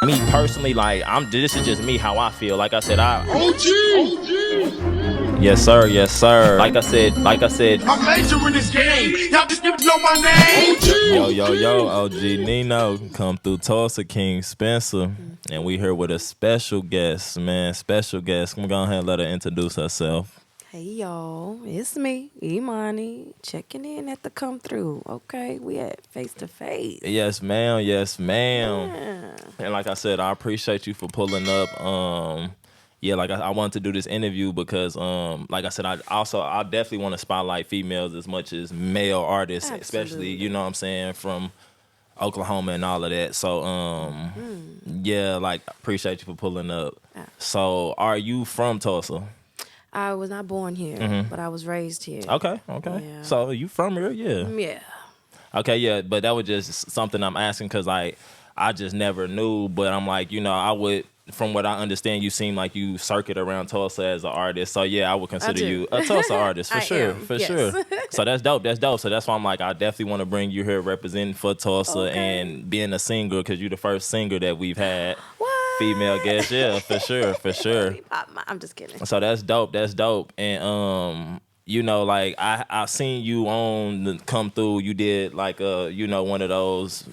me personally, like this is just me how I feel. Like I said, Yes sir, yes sir. Like I said, I'm major in this game. Y'all just didn't know my name. yo, OG Nino, Come Thru Tulsa, King Spencer, and we here with a special guest, man. Special guest. Come go ahead and let her introduce herself. Hey y'all, it's me, Emani, checking in at the Come Thru. Okay, we at face to face. Yes, ma'am. Yes, ma'am. Yeah. And like I said, I appreciate you for pulling up. Yeah, like I wanted to do this interview because, like I said, I definitely want to spotlight females as much as male artists, especially, you know what I'm saying, from Oklahoma and all of that. So, yeah, like, appreciate you for pulling up. So, are you from Tulsa? I was not born here, but I was raised here. Okay. Yeah. So, you from here? Yeah. Yeah. Okay, yeah, but that was just something I'm asking because, like, I just never knew. But I'm like, you know, I would, from what I understand, you seem like you circuit around Tulsa as an artist. So, yeah, I would consider you a Tulsa artist for sure. Sure. So, that's dope. So, that's why I'm like, I definitely want to bring you here representing for Tulsa and being a singer because you're the first singer that we've had. What? Female guest, yeah, for sure. I'm just kidding. So, that's dope. And, you know, like I seen you on the Come Through. You did like you know, one of those,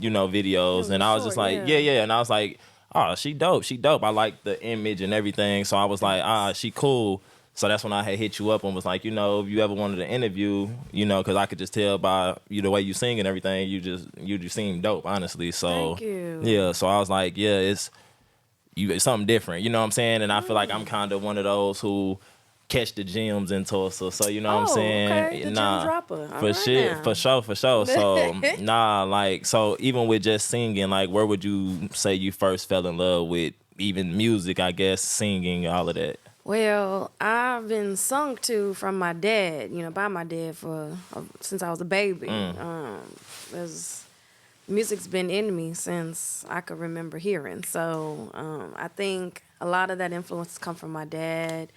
you know, videos, and I was just like, yeah, and I was like, oh, she dope. I like the image and everything. So I was like, she cool. So that's when I had hit you up and was like, you know, if you ever wanted to interview, you know, because I could just tell by the way you sing and everything, you just seem dope, honestly. So thank you. Yeah, so I was like, yeah, it's something different, you know what I'm saying? And I feel like I'm kind of one of those who catch the gems in Tulsa, so you know what I'm saying. Okay. The gem dropper. For sure. So like, so even with just singing, like, where would you say you first fell in love with even music? I guess singing, all of that. Well, I've been sung to from my dad, by my dad since I was a baby. Music's been in me since I could remember hearing. So I think a lot of that influence come from my dad.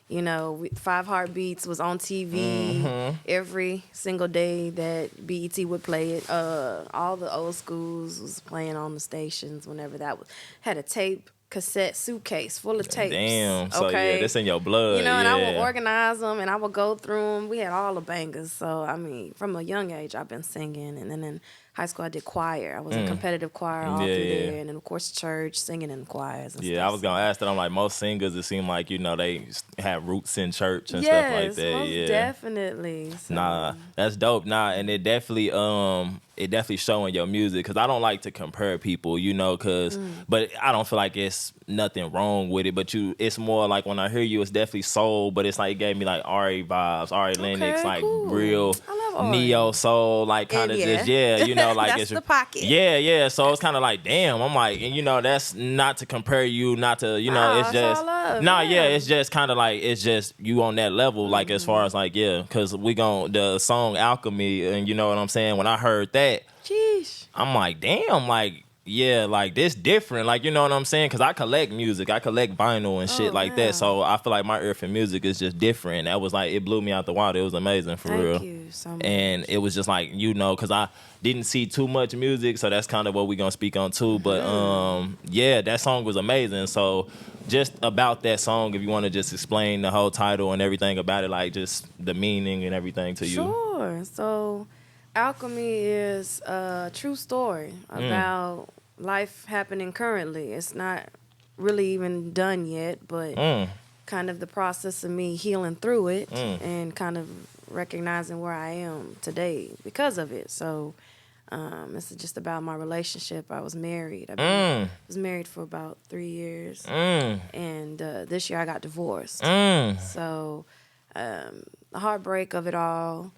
You know, Five Heartbeats was on TV every single day that BET would play it. All the old schools was playing on the stations whenever that was. Had a tape cassette suitcase full of tapes. Damn. So yeah, that's in your blood. And I would organize them and I would go through them. We had all the bangers. So, I mean, from a young age, I've been singing. And then in high school, I did choir. I was in competitive choir all through there. And then, of course, church, singing in choirs and stuff. I was going to ask that. I'm like, most singers, it seem like, you know, they have roots in church and stuff like that. Most definitely. So. Nah, that's dope. Nah, and it definitely showing your music because I don't like to compare people, you know, but I don't feel like it's nothing wrong with it. But it's more like when I hear you, it's definitely soul, but it's like it gave me like Ari vibes, Ari Lennox, like real neo soul, like kind of just you know, like that's it's the pocket. Yeah. So it's kind of like damn. I'm like, and you know, that's not to compare you, not to it's just it's just kind of like it's just you on that level, like as far as like because the song Alchemy, and you know what I'm saying. When I heard that, I'm like, damn, like. Yeah, like this different, like you know what I'm saying? Because I collect music, I collect vinyl and shit like that. So I feel like my ear for music is just different. That was like it blew me out the water. It was amazing for real. Thank you so much. And it was just like because I didn't see too much music, so that's kind of what we're gonna speak on too. But that song was amazing. So just about that song, if you want to just explain the whole title and everything about it, like just the meaning and everything to you. Sure. So Alchemy is a true story about life happening currently. It's not really even done yet, but kind of the process of me healing through it and kind of recognizing where I am today because of it. So it's just about my relationship. I was married. I was married for about 3 years. And this year I got divorced. So the heartbreak of it all,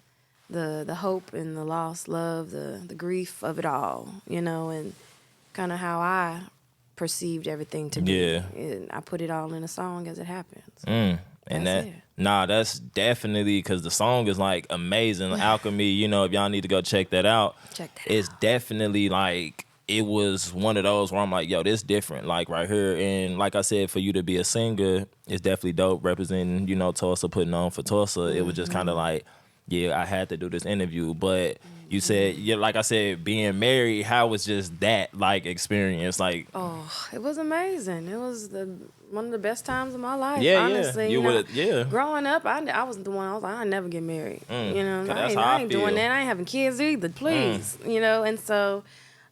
the hope and the lost love, the grief of it all, you know, and kind of how I perceived everything to be. And I put it all in a song as it happens. And that's definitely because the song is like amazing. Alchemy, you know, if y'all need to go check that out. It's definitely like it was one of those where I'm like, yo, this different, like right here. And like I said, for you to be a singer, it's definitely dope representing, you know, Tulsa, putting on for Tulsa. It was just kind of like yeah, I had to do this interview. But you said, yeah, like I said, being married, how was just that like experience? Like, Oh, it was amazing. It was one of the best times of my life. yeah, honestly, you would, yeah. Growing up, I was the one. I was like, I never get married. That's how I I ain't feel. doing that. I ain't having kids either. Please, And so,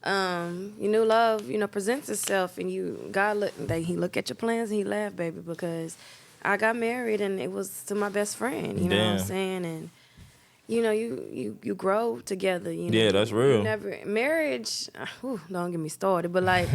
you knew love, presents itself, and he look at your plans and he laughed, baby, because I got married and it was to my best friend. You know what I'm saying? And you grow together. Yeah, that's real. Marriage. Don't get me started. But like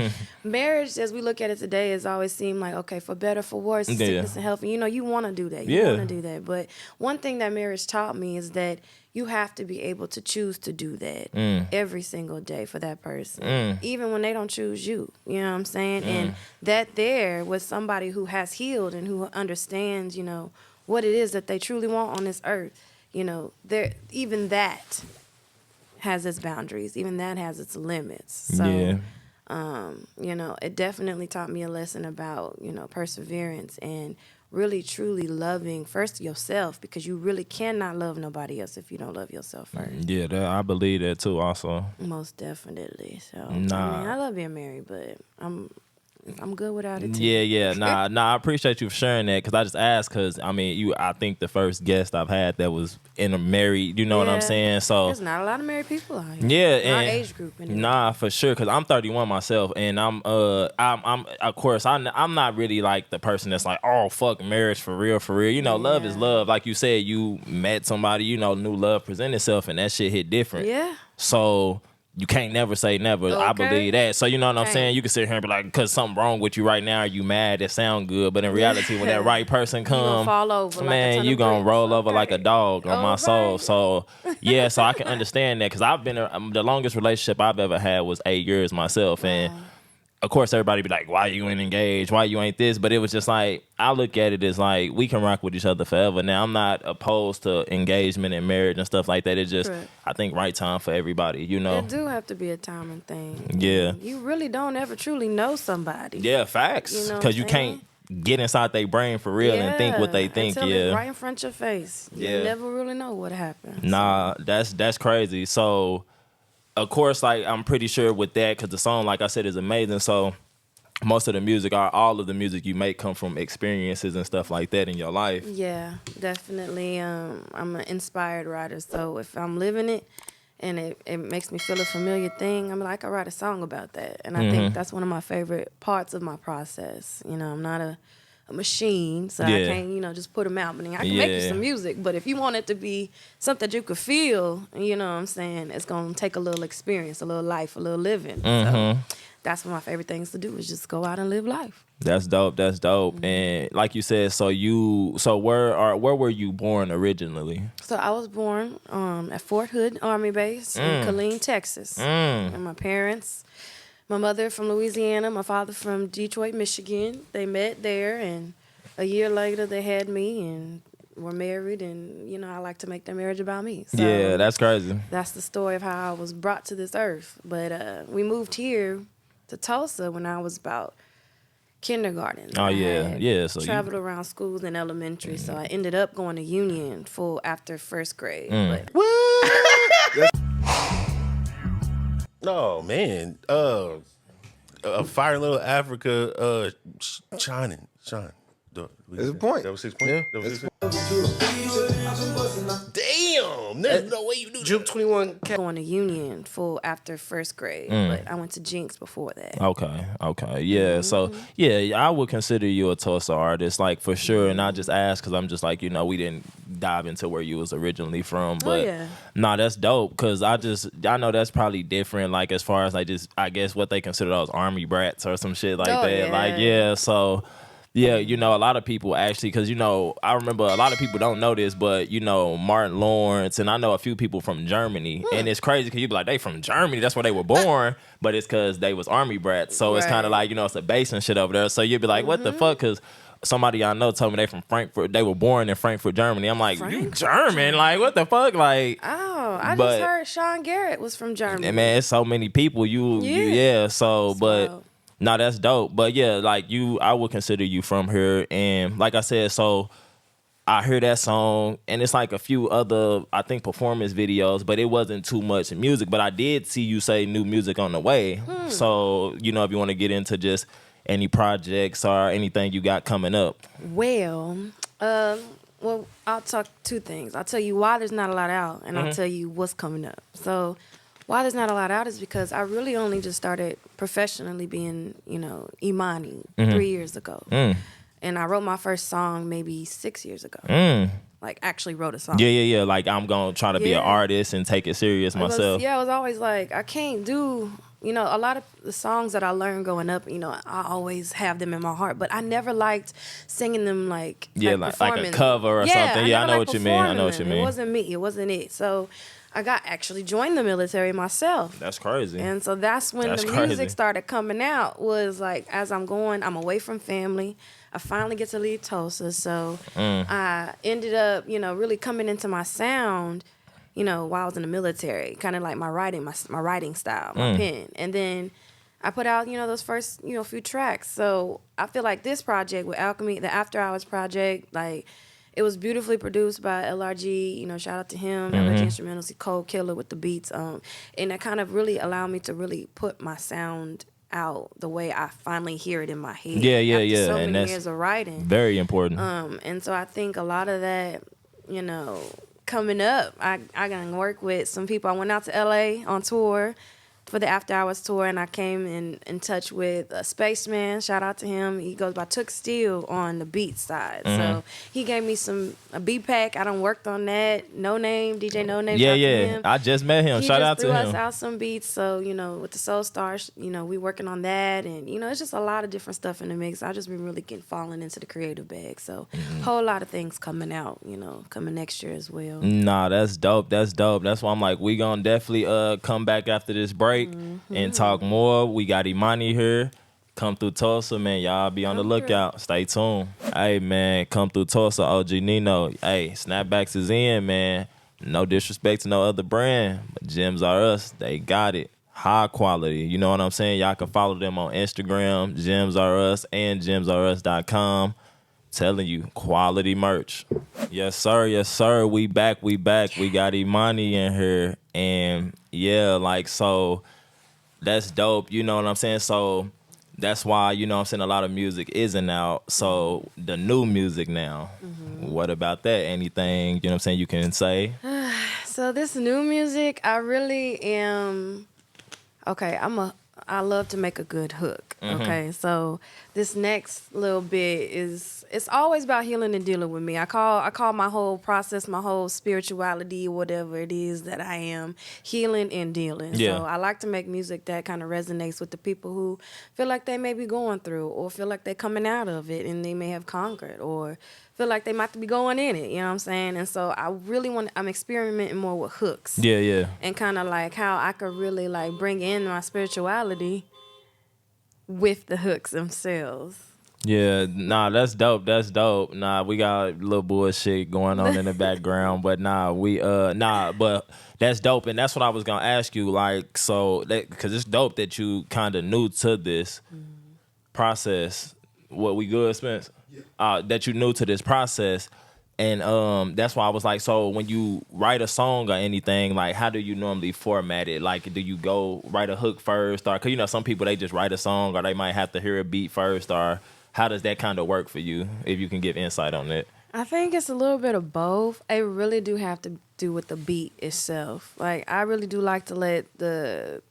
marriage, as we look at it today, has always seemed like, okay, for better, for worse, sickness and health. And you want to do that. You want to do that. But one thing that marriage taught me is that you have to be able to choose to do that every single day for that person, even when they don't choose you. You know what I'm saying? And that there was somebody who has healed and who understands, what it is that they truly want on this earth. Even that has its boundaries. Even that has its limits. So, it definitely taught me a lesson about, perseverance and really, truly loving first yourself, because you really cannot love nobody else if you don't love yourself first. Yeah, I believe that too also. Most definitely. So, I love being married, but I'm good without it too. Yeah. Nah, I appreciate you for sharing that, because I just asked because, I think the first guest I've had that was in a married, you know what I'm saying? So there's not a lot of married people out here. Yeah. In our age group. Anyway. Nah, for sure, because I'm 31 myself, and I'm of course, I'm not really like the person that's like, oh, fuck marriage for real. Love is love. Like you said, you met somebody, new love present itself, and that shit hit different. Yeah. So you can't never say never. Okay. I believe that. So you know what I'm saying? You can sit here and be like, because something wrong with you right now, are you mad? That sound good. But in reality, when that right person comes, you gonna fall over, man, you gonna roll over like a dog on my soul. So yeah, so I can understand that, because I've been the longest relationship I've ever had was 8 years myself, and of course everybody be like, why you ain't engaged? Why you ain't this? But it was just like, I look at it as like, we can rock with each other forever. Now, I'm not opposed to engagement and marriage and stuff like that. It's just, I think, right time for everybody, It do have to be a timing thing. Yeah. You really don't ever truly know somebody. Yeah, facts. Because you can't get inside their brain for real and think what they think. Until it's right in front of your face. You never really know what happens. Nah, that's crazy. So, of course, like, I'm pretty sure with that, because the song, like I said, is amazing. So most of the music, all of the music you make, come from experiences and stuff like that in your life. Yeah, definitely. I'm an inspired writer, so if I'm living it and it makes me feel a familiar thing, I'm like, I write a song about that. And I think that's one of my favorite parts of my process. I'm not a machine, so I can't, just put them out. But I can make you some music, but if you want it to be something that you could feel, you know what I'm saying, it's going to take a little experience, a little life, a little living. So that's one of my favorite things to do, is just go out and live life. That's dope. And like you said, so where were you born originally? So I was born at Fort Hood Army Base in Killeen, Texas. And my parents, my mother from Louisiana, my father from Detroit, Michigan. They met there, and a year later they had me and were married, and I like to make their marriage about me. So yeah, that's crazy. That's the story of how I was brought to this earth. But we moved here to Tulsa when I was about kindergarten. Oh yeah. So traveled around schools in elementary, so I ended up going to Union after first grade. But oh man, a fire little Africa, shining. There's a point. That was 6 points. Yeah. That was 6 Damn, there's no way you do June 21. Going to Union after first grade, but I went to Jinx before that. Okay. Yeah, so, I would consider you a Tulsa artist, like, for sure, and I just asked because I'm just like, we didn't dive into where you was originally from, but, nah, that's dope, because I know that's probably different, like, as far as, like, just, I guess, what they consider those army brats or some shit like that, like, so... Yeah, a lot of people actually, because, I remember a lot of people don't know this, but, Martin Lawrence, and I know a few people from Germany, and it's crazy because you be like, they from Germany, that's where they were born, but it's because they was army brats, so it's kind of like, it's a base and shit over there, so you'd be like, what the fuck, because somebody I know told me they from Frankfurt, they were born in Frankfurt, Germany. I'm like, you German? Like, what the fuck? Like, I just heard Sean Garrett was from Germany. And man, it's so many people, No, that's dope. But yeah, like I would consider you from here. And like I said, so I hear that song, and it's like a few other, I think, performance videos, but it wasn't too much music. But I did see you say new music on the way. So, you know, if you want to get into just any projects or anything you got coming up. Well, I'll talk two things. I'll tell you why there's not a lot out, and I'll tell you what's coming up. So, why there's not a lot out is because I really only just started professionally being, you know, Emani 3 years ago. And I wrote my first song maybe 6 years ago. Like, actually wrote a song. Yeah. Like, I'm going to try to be an artist and take it serious myself. I was always like, I can't do, you know, a lot of the songs that I learned growing up, you know, I always have them in my heart. But I never liked singing them like a cover or something. Yeah, I know what you mean. It wasn't me. It wasn't it. So I actually joined the military myself. That's crazy. And so that's when the music started coming out, was like, as I'm away from family. I finally get to leave Tulsa, so I ended up, you know, really coming into my sound, you know, while I was in the military, kind of like my writing style, my pen. And then I put out, you know, those first, you know, few tracks. So I feel like this project with Alchemy, the After Hours project, like, it was beautifully produced by LRG, you know, shout out to him, LRG Instrumentals, he cold killer with the beats. And that kind of really allowed me to really put my sound out the way I finally hear it in my head. After so many years of writing. Very important. And so I think a lot of that, you know, coming up, I got to work with some people. I went out to LA on tour for the After Hours tour, and I came in touch with a Spaceman. Shout out to him. He goes by Took Steel on the beat side. So he gave me a beat pack. I done worked on that. No Name, DJ No Name. Yeah. I just met him. Shout out to him. He just threw us out some beats. So, you know, with the Soul Stars, you know, we working on that. And, you know, it's just a lot of different stuff in the mix. I just been really falling into the creative bag. So whole lot of things coming out, you know, coming next year as well. Nah, that's dope. That's why I'm like, we gonna definitely come back after this break and talk more. We got Emani here. Come Thru Tulsa, man. Y'all be on the lookout. Stay tuned. Hey, man. Come Thru Tulsa, OG Nino. Hey, Snapbacks is in, man. No disrespect to no other brand, but Gems Are Us. They got it. High quality. You know what I'm saying? Y'all can follow them on Instagram, Gems Are Us, and gemsareus.com. Telling you, quality merch. Yes, sir. Yes, sir. We back. We got Emani in here. And yeah, like, so that's dope. You know what I'm saying? So that's why, you know what I'm saying, a lot of music isn't out. So the new music now, what about that? Anything, you know what I'm saying, you can say? So this new music, I really am, okay, I love to make a good hook. Okay, so this next little bit it's always about healing and dealing with me. I call my whole process, my whole spirituality, whatever it is that I am, healing and dealing. Yeah. So I like to make music that kind of resonates with the people who feel like they may be going through, or feel like they're coming out of it and they may have conquered, or feel like they might be going in it, you know what I'm saying? And so I really I'm experimenting more with hooks. Yeah. And kind of like how I could really like bring in my spirituality with the hooks themselves. Yeah, nah, that's dope. Nah, we got a little bullshit going on in the background, but but that's dope. And that's what I was going to ask you, like, so, because it's dope that you kind of new to this process. What, we good, Spence? That you new to this process. And that's why I was like, so when you write a song or anything, like, how do you normally format it? Like, do you go write a hook first? Or, because, you know, some people, they just write a song, or they might have to hear a beat first, or how does that kind of work for you, if you can give insight on it? I think it's a little bit of both. It really do have to do with the beat itself. Like, I really do like to let the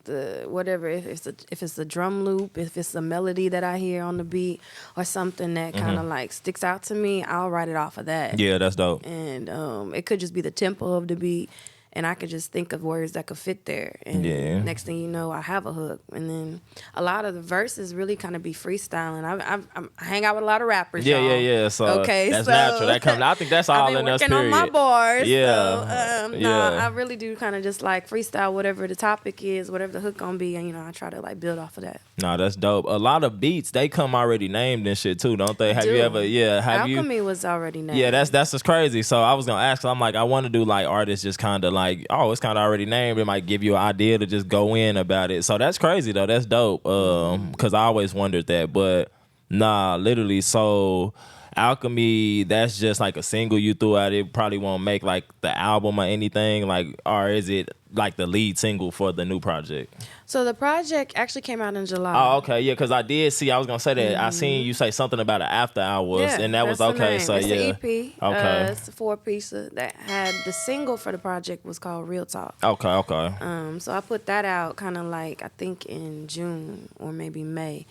whatever, if it's a drum loop, if it's a melody that I hear on the beat, or something that kind of like sticks out to me, I'll write it off of that. Yeah, that's dope. And it could just be the tempo of the beat, and I could just think of words that could fit there. And next thing you know, I have a hook. And then a lot of the verses really kind of be freestyling. I hang out with a lot of rappers, y'all. Yeah. So okay, that's natural. That comes. I think that's all in us, period. I've been working on my bars. Yeah. So, I really do kind of just like freestyle whatever the topic is, whatever the hook gonna be, and, you know, I try to like build off of that. Nah, that's dope. A lot of beats, they come already named and shit too, don't they? Have you ever? Yeah. Alchemy was already named. Yeah, that's just crazy. So I was gonna ask. I'm like, I want to do like artists just kind of like, oh, it's kind of already named. It might give you an idea to just go in about it. So that's crazy though. That's dope. Because I always wondered that. But nah, literally. So Alchemy, that's just like a single you threw out. It probably won't make like the album or anything, like, or is it like the lead single for the new project? So the project actually came out in July. Oh, okay, yeah, because I did see. I was gonna say that I seen you say something about it after hours, and that was okay. So it's yeah, an EP. Okay, It's a 4-piece that had the single for the project was called Real Talk. Okay. So I put that out kind of like I think in June or maybe May,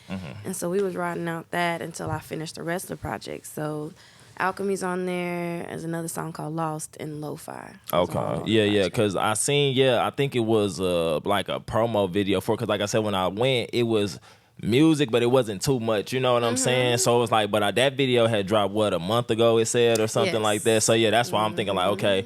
and so we was writing out that until I finished the rest of the project. So Alchemy's on there. There's another song called Lost and Lo-Fi. Okay. Yeah. Because I seen, I think it was like a promo video for, because like I said, when I went, it was music, but it wasn't too much. You know what I'm saying? So it was like, but that video had dropped, a month ago, it said, or something like that. So yeah, that's why I'm thinking like, okay.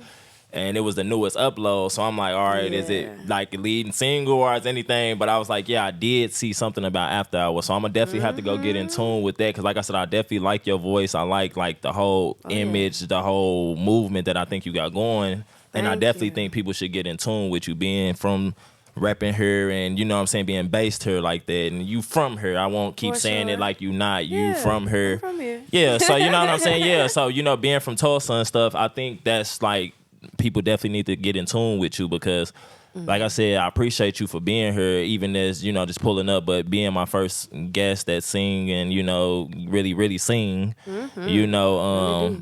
And it was the newest upload. So I'm like, all right, is it like a leading single or is anything? But I was like, I did see something about After Hours. So I'm going to definitely have to go get in tune with that. Because like I said, I definitely like your voice. I like the whole image, the whole movement that I think you got going. And I definitely think people should get in tune with you being from repping her and, you know what I'm saying, being based her like that. And you from her. I won't keep saying it like you not. You from her. I'm from here. Yeah, so you know what I'm saying? Yeah, so, being from Tulsa and stuff, I think that's like, people definitely need to get in tune with you because, like I said, I appreciate you for being here, even as, just pulling up, but being my first guest that sing and, really, really sing, I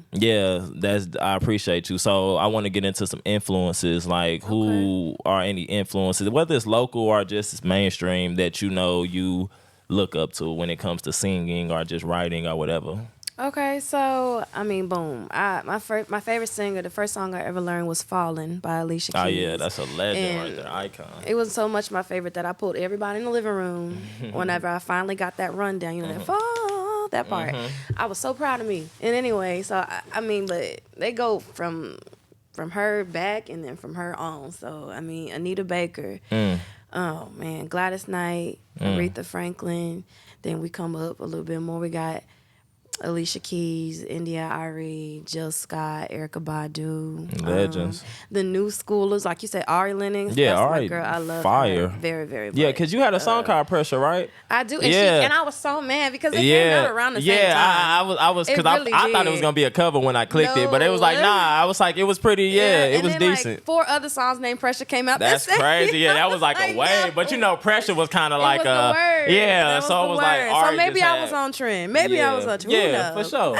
appreciate you. So I want to get into some influences, like who are any influences, whether it's local or just mainstream that you look up to when it comes to singing or just writing or whatever. Okay, so boom. My favorite singer, the first song I ever learned was "Falling" by Alicia Keys. Oh yeah, that's a legend right there, icon. It was so much my favorite that I pulled everybody in the living room whenever I finally got that rundown. That fall, that part. I was so proud of me. And anyway, so but they go from her back and then from her on. So Anita Baker. Oh man, Gladys Knight, Aretha Franklin. Then we come up a little bit more. We got Alicia Keys, India Ari, Jill Scott, Erykah Badu. Legends. The new schoolers, like you said, Ari Lennox. Yeah, that's Ari. my girl. I love fire. her very, very much. Yeah, because you had a song called Pressure, right? I do. And I was so mad because it came out around the same time. I was, because I thought it was going to be a cover when I clicked it, but it was like, nah, I was like, it was pretty, it was decent. Like 4 other songs named Pressure came out. That's crazy. Yeah, that was like a wave. But Pressure was kind of like a word. Yeah, so it was like, so maybe I was on trend. Maybe I was on trend. Yeah, for sure.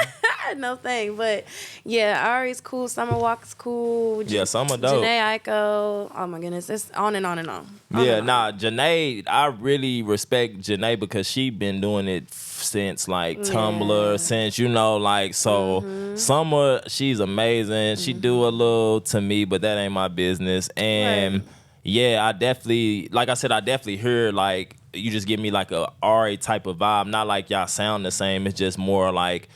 No thing, but Ari's cool. Summer Walker's cool. Summer dope. Janae Aiko. Oh my goodness, it's on and on and on. Janae, I really respect Janae because she been doing it since like Tumblr, since Summer, she's amazing. She do a little to me, but that ain't my business. And I definitely, like I said, I definitely hear like you just give me like a Ari type of vibe. Not like y'all sound the same. It's just more like.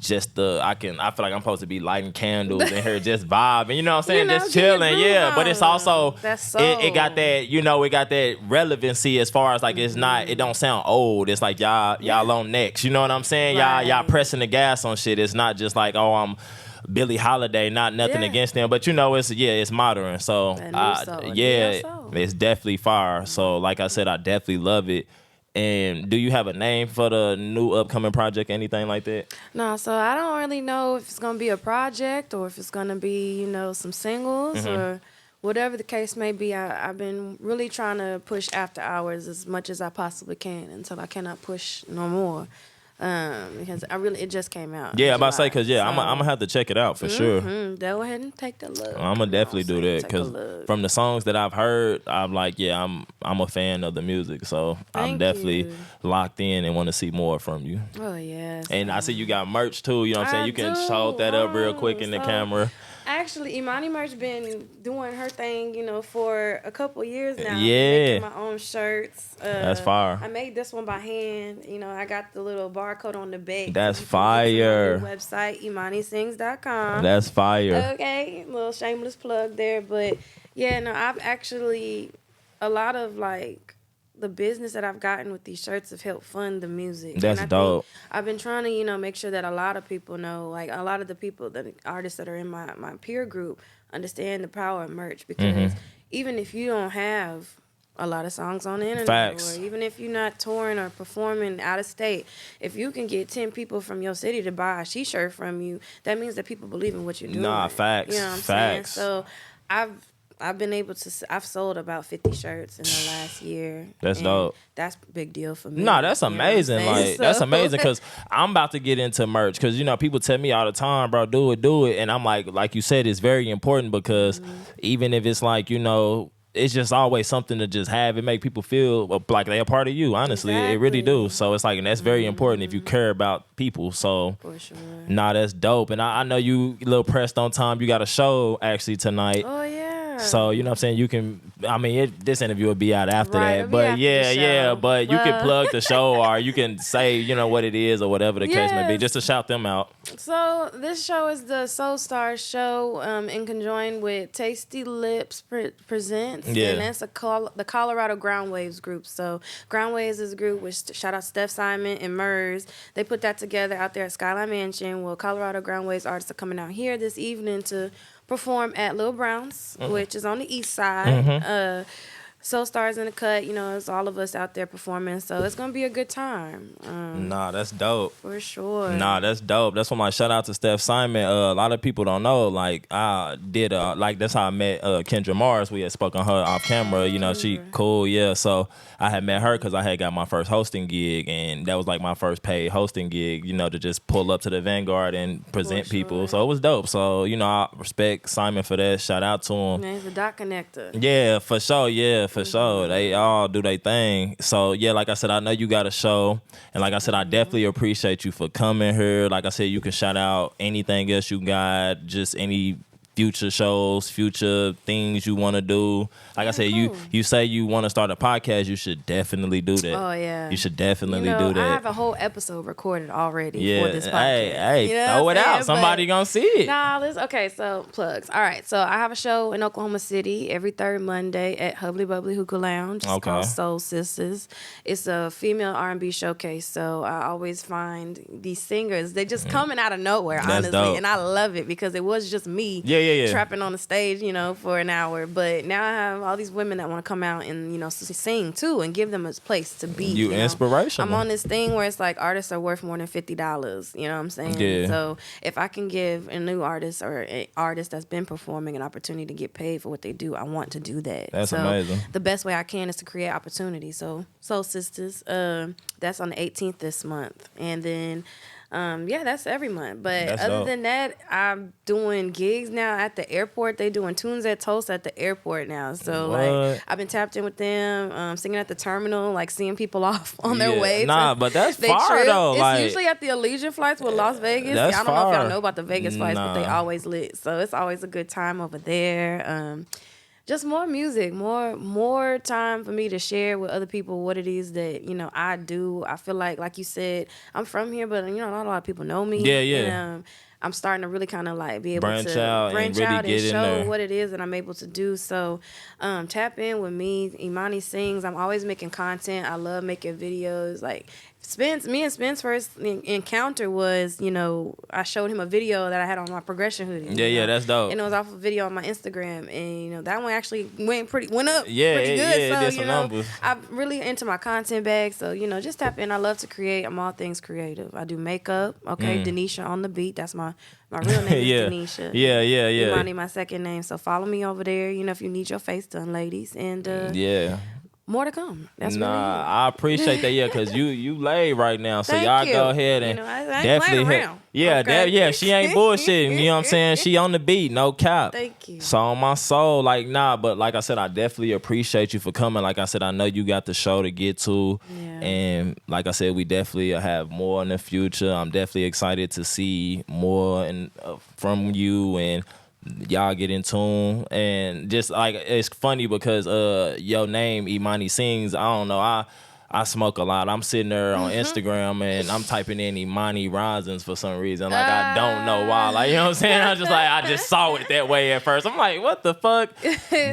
I feel like I'm supposed to be lighting candles and her just vibing, you know what I'm saying? Just chilling, But it's also, it got that, it got that relevancy as far as like it's not, it don't sound old. It's like y'all on next, you know what I'm saying? Right. Y'all pressing the gas on shit. It's not just like, oh, I'm Billie Holiday, nothing against them, but it's modern. So it's definitely fire. So like I said, I definitely love it. And do you have a name for the new upcoming project, anything like that? No, so I don't really know if it's going to be a project or if it's going to be, some singles or whatever the case may be. I've been really trying to push After Hours as much as I possibly can until I cannot push no more. Because it just came out. Yeah, I'm about to say, because I'm gonna have to check it out for sure. Go ahead and take the look. I'm gonna definitely do that because from the songs that I've heard, I'm like, I'm a fan of the music, so I'm definitely locked in and want to see more from you. Oh yes. And I see you got merch too. You know what I'm saying? You can hold that up real quick in the camera. Actually, Emani merch been doing her thing, for a couple years now. Yeah. Making my own shirts. That's fire. I made this one by hand. I got the little barcode on the back. That's fire. Website, EmaniSings.com. That's fire. Okay, little shameless plug there. But, I've actually, a lot of, the business that I've gotten with these shirts have helped fund the music. That's dope. I've been trying to, make sure that a lot of people know, like a lot of the people, the artists that are in my peer group understand the power of merch because even if you don't have a lot of songs on the internet. Facts. Or even if you're not touring or performing out of state, if you can get 10 people from your city to buy a T-shirt from you, that means that people believe in what you're doing. Nah, facts. You know what I'm Facts. saying? So I've been able to. I've sold about 50 shirts in the last year. That's dope. That's a big deal for me. No, that's amazing. You know what I'm Like, saying? that's amazing because I'm about to get into merch because, you know, people tell me all the time, bro, do it. And I'm like you said, it's very important because even if it's like, you know, it's just always something to just have. It make people feel like they're a part of you, honestly. It really do. So it's like, and that's very important if you care about people. So, For sure. nah, that's dope. And I know you a little pressed on time. You got a show actually tonight. Oh, yeah. So, you know what I'm saying? You can, I mean, this interview will be out after Right, that. it'll be But after yeah, the show. yeah. But you can But- plug the show or you can say, you know, what it is or whatever the case may be, Yes. just to shout them out. So this show is the Soul Star show in conjoined with Tasty Lips Presents. Yeah. And that's the Colorado Ground Waves group. So Ground Waves is a group which shout out Steph Simon and Murs. They put that together out there at Skyline Mansion. Well, Colorado Ground Waves artists are coming out here this evening to perform at Lil Brown's, which is on the east side. Soul Stars in the cut, you know, it's all of us out there performing, so it's gonna be a good time. Nah, that's dope. For sure. Nah, that's dope. That's why my shout out to Steph Simon. A lot of people don't know. Like I did, like that's how I met Kendra Mars. We had spoken her off camera. You know, she cool. Yeah. So I had met her because I had got my first hosting gig, and that was like my first paid hosting gig. You know, to just pull up to the Vanguard and present people. So it was dope. So you know, I respect Simon for that. Shout out to him. Man, he's a dot connector. Yeah, for sure. Yeah, for sure. They all do their thing. So, yeah, like I said, I know you got a show. And like I said, I definitely appreciate you for coming here. Like I said, you can shout out anything else you got, just any future shows, future things you want to do. Like I said, you say you want to start a podcast, you should definitely do that. Oh, yeah. You should definitely You know, do that. I have a whole episode recorded already yeah, for this podcast. hey, You know throw what it I'm out. saying? Somebody But- gonna see it. Okay, so plugs. All right, so I have a show in Oklahoma City every third Monday at Hubbly Bubbly Hookah Lounge. It's Okay. called Soul Sisters. It's a female R&B showcase, so I always find these singers, they just coming out of nowhere, That's honestly. dope. And I love it because it was just me Yeah. trapping on the stage, you know, for an hour. But now I have all these women that want to come out and, you know, sing too and give them a place to be. You know. inspirational. I'm on this thing where it's like artists are worth more than $50. You know what I'm saying? Yeah. So if I can give a new artist or an artist that's been performing an opportunity to get paid for what they do, I want to do that. That's so amazing. The best way I can is to create opportunity. So Soul Sisters, that's on the 18th this month. And then that's every month. But That's other dope. than that, I'm doing gigs now at the airport. They doing Tunes at Tulsa at the airport now. So What? like I've been tapped in with them, singing at the terminal, like seeing people off on their Yeah. way. Nah, to but that's they far, trip. though, It's like- usually at the Allegiant flights with Las Vegas. That's I don't know if far. y'all know about the Vegas flights, but they Nah. always lit. So it's always a good time over there. Just more music, more time for me to share with other people what it is that, you know, I do. I feel like you said, I'm from here, but, you know, not a lot of people know me. Yeah. And, I'm starting to really kind of like be able Branch to out and branch really out get and in show there. what it is that I'm able to do. So tap in with me. Emani sings. I'm always making content. I love making videos. Like me and Spence first encounter was, you know, I showed him a video that I had on my progression hoodie. Yeah, you know? that's dope. And it was off a video on my Instagram, and you know that one actually went up Yeah, pretty good. yeah, it so did some you know, numbers. I'm really into my content bag. So you know, just tap in. I love to create. I'm all things creative. I do makeup. Okay, Denisha on the beat. That's my real name Yeah. is Denisha. Yeah. Emani, my second name. So follow me over there. You know, if you need your face done, ladies, and Yeah. more to come. That's Nah, really it. I appreciate that. Yeah, because you laid right now, so Thank y'all you. go ahead and You know, I ain't definitely playing hit. around. Yeah, Okay. she ain't bullshitting. You know what I'm saying? She on the beat, no cap. Thank you. So on my soul, like but like I said, I definitely appreciate you for coming. Like I said, I know you got the show to get to, Yeah. and like I said, we definitely have more in the future. I'm definitely excited to see more from you and. Y'all get in tune, and just like it's funny because your name Emani Sings. I don't know. I smoke a lot. I'm sitting there on Instagram and I'm typing in Emani Risings for some reason. Like I don't know why. Like you know what I'm saying? I'm just like I just saw it that way at first. I'm like, what the fuck?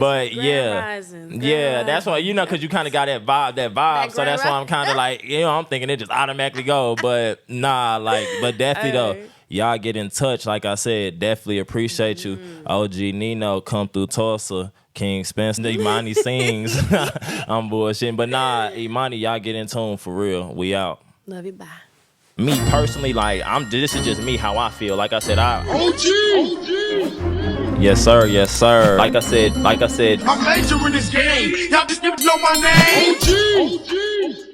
But yeah, Rising, yeah, that's why because you kind of got that vibe. So that's why I'm kind of like I'm thinking it just automatically go. But nah, but definitely though. Y'all get in touch. Like I said, definitely appreciate you. OG Nino, Come Thru Tulsa. King Spencer, Emani sings. I'm bullshitting. But nah, Emani, y'all get in tune for real. We out. Love you, bye. Me personally, like, this is just me, how I feel. Like I said, OG! Yes, sir. Yes, sir. Like I said. I'm major in this game. Y'all just need to know my name. OG!